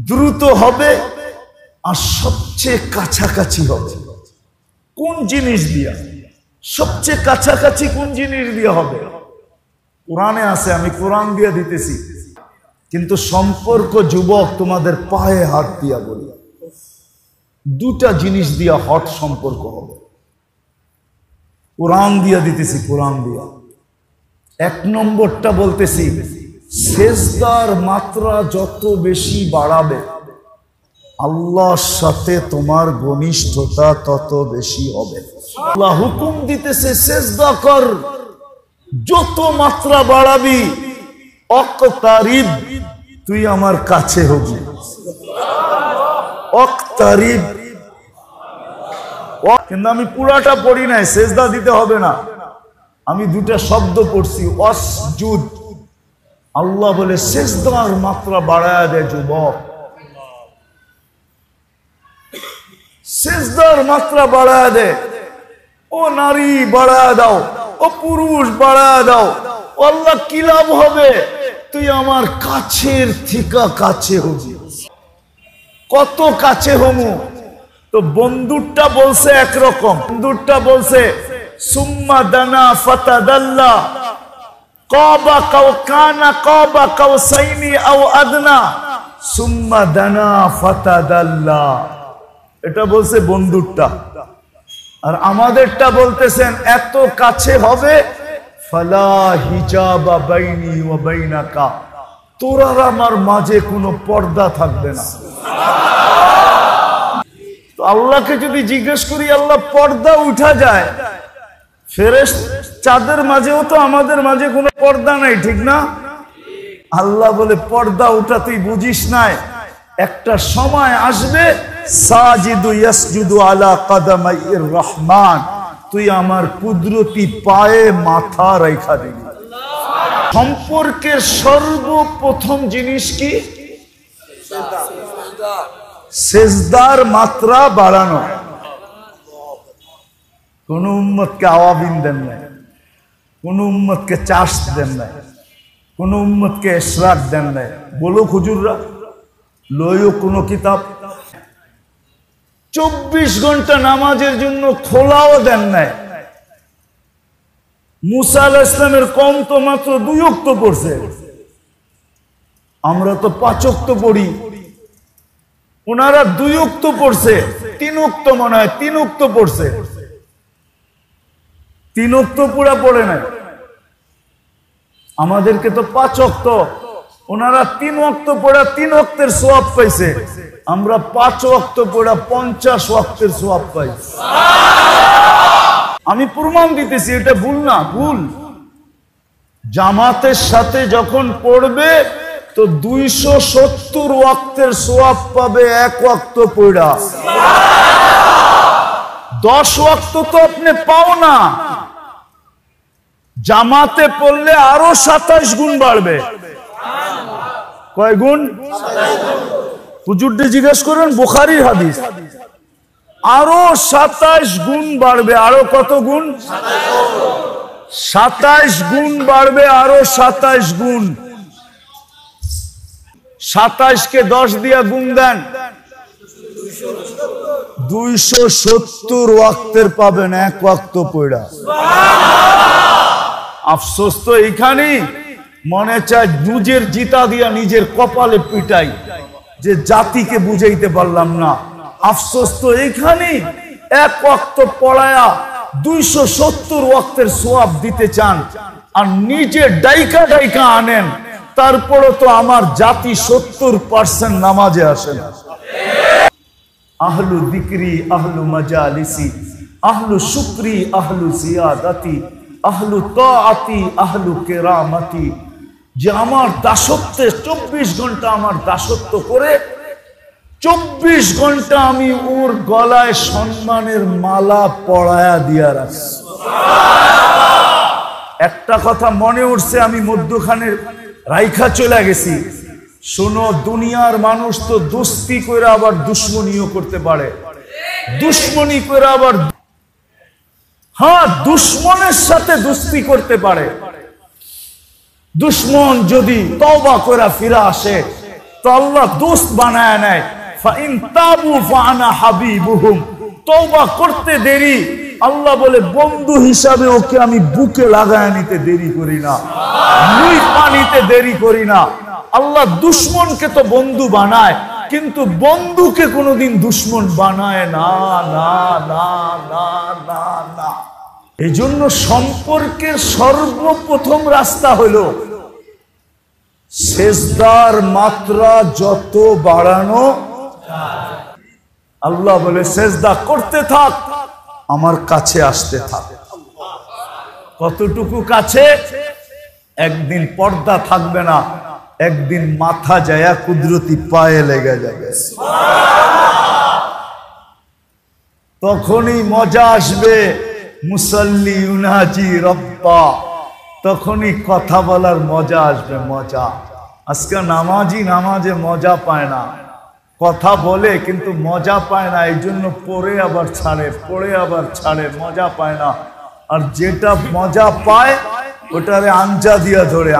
দ্রুত হবে আর সবচেয়ে কাছাকাছি হবে। কোন জিনিস দিয়া? সবচেয়ে কাছাকাছি কোন জিনিস দিয়ে হবে? কোরআনে আছে, আমি কোরআন দিয়ে দিতেছি, কিন্তু সম্পর্ক যুবক তোমাদের পায়ে হাত দিয়া বলি, দুটা জিনিস দিয়া হট সম্পর্ক হবে। কোরআন দিয়া দিতেছি, কোরআন দিয়া। এক নম্বরটা বলতেছি, সেজদার মাত্রা যত বেশি বাড়াবে আল্লাহর সাথে তোমার ঘনিষ্ঠতা তত বেশি হবে। আল্লাহ হুকুম দিতেছে সেজদা কর, যত মাত্রা বাড়াবি অকতারিব, তুই আমার কাছে হবি। অকতারিব, কিন্তু আমি পুরাটা পড়ি নাই, সেজদা দিতে হবে না, আমি দুটা শব্দ পড়ছি, অসজুদ। আল্লাহ বলে সেজদার মাত্রা বাড়ায় দে যুবক, সেজদার মাত্রা বাড়ায় দে। ও নারী বাড়ায় দাও, ও পুরুষ বাড়ায় দাও। আল্লাহ কি লাভ হবে? তুই আমার কাছের থেকে কাছে হবি। কত কাছে হমু? তো বন্ধুরটা বলছে একরকম, বন্ধুরটা বলছে সুম্মা দানা ফাতাদাল্লা কাবা কাওকানা কাবা কাওসাইনি আও আদনা সুম্মা দানা ফাতাদাল্লা, এটা বলছে বন্ধুরটা। আর আমাদেরটা বলতেছেন এত কাছে হবে ফালা হিজাবা বাইনি ওয়া বাইনাকা, তোর আর আমার মাঝে কোনো পর্দা থাকবে না। তো আল্লাহকে যদি জিজ্ঞেস করি, আল্লাহ পর্দা উঠা যায়, ফেরেশতাদের মাঝেও তো আমাদের মাঝে কোনো পর্দা নাই, ঠিক না? আল্লাহ বলে পর্দা উঠা তুই বুঝিস নাই, একটা সময় আসবে সাজিদু ইয়াসজুদু আলা কাদামাইর রহমান, তুই আমার কুদরতি পায়ে মাথা রাখা দিবি। সম্পর্কের সর্বপ্রথম জিনিস কি? সেজদার মাত্রা বাড়ানো। কোন উম্মতকে আওয়াবিন দেন নাই, কোন উম্মতকে চাষ দেন নাই, কোন উম্মতকে ইশরাক দেন নাই। বলো হুজুররা, লইও কোন কিতাব। 24 ঘন্টা নামাজের জন্য খোলাও দেন নাই। মুসা আলাইহিস সালামের কওম তো মাত্র 2 ওয়াক্ত পড়ছে, আমরা তো 5 ওয়াক্ত পড়ি। ওনারা 2 ওয়াক্ত পড়ছে, 3 ওয়াক্ত মনে হয় 3 ওয়াক্ত পড়ছে, 3 ওয়াক্ত পুরা পড়ে নাই। আমাদেরকে তো 5 ওয়াক্ত, ওনারা 3 ওয়াক্ত পড়া 3 ওয়াক্তের সওয়াব পাইছে, আমরা 5 ওয়াক্ত পড়া 50 ওয়াক্তের সওয়াব পাই। আমি প্রমাণ দিতেছি, এটা ভুল না, ভুল। জামাতের সাথে যখন পড়বে তো 270 ওয়াক্তের সওয়াব পাবে 1 ওয়াক্ত পড়া। 10 ওয়াক্ত তো আপনি পাও না, জামাতে পড়লে আরো 27 গুণ বাড়বে। কয় গুণ? হুজুরকে জিজ্ঞেস করেন, বুখারীর হাদিস। আরো 27 গুণ বাড়বে। আরো কত গুণ? 27 গুণ বাড়বে, আরো 27 গুণ। 27 কে 10 দিয়া গুণ দেন, 270 ওয়াক্তের পাবেন 1 ওয়াক্ত পড়া। আফসোস তো এইখানেই, মনে চায় নিজের জিতা দিয়া নিজের কপালে পিটাই, যে জাতিকে বুঝাইতে পারলাম না। আফসোস তো এইখানেই, 1 ওয়াক্ত পড়ায়া 270 ওয়াক্তের সওয়াব দিতে চান, আর নিজে ডাইকা ডাইকা আনেন, তারপরও তো আমার জাতি 70% নামাজে আসে না। আহলু যিকরি আহলু মাজালিসি আহলু শুকরি আহলু জিয়াদাতি আহলু তাআতি আহলু কেরামতি, যে আমার দাসত্বে 24 ঘন্টা আমার দাসত্ব করে 24 ঘন্টা আমি ওর গলায় সম্মানের মালা পরায়া দিয়া রাখছি। একটা কথা মনে উঠছে, আমি মধ্যখানে রাইখা চলে গেছি। শোনো, দুনিয়ার মানুষ তো দোস্তি করে আবার দুশ্মনীও করতে পারে, দুশ্মনী করে আবার, হ্যাঁ, দুশ্মনের সাথে দোস্তি করতে পারে। দুশ্মন যদি তওবা করে ফিরে আসে তো আল্লাহ দোস্ত বানায় নেয়। ফাইন তাবু ফানা হাবিবুহুম, তওবা করতে দেরি, আল্লাহ বলে বন্ধু হিসাবে ওকে আমি বুকে লাগায় নিতে দেরি করি না, মুই পানিতে দেরি করি না। আল্লাহ দুশ্মনকে তো বন্ধু বানায়, কিন্তু বন্ধুকে কোনোদিন দুশ্মন বানায় না, না না না না না। এই জন্য সম্পর্কের সর্বপ্রথম রাস্তা হলো সেজদার মাত্রা যত বাড়ানো। আল্লাহ বলে সেজদা করতে থাক, আমার কাছে আসতে থাক। কতটুকু কাছে? একদিন পর্দা থাকবে না, একদিন মাথা যায়া কুদরতি পায়ে লেগে যাবে, তখনই মজা আসবে। মুসাল্লি ইউনাজি রব্বা, তখনই কথা বলার মজা আসবে, মজা। আজকে নামাজি নামাজে মজা পায় না, কথা বলে কিন্তু মজা পায় না, এই জন্য পড়ে আবার ছাড়ে, পড়ে আবার ছাড়ে, মজা পায় না। আর যেটা মজা পায় ওটারে আঞ্জা দিয়া ধরে।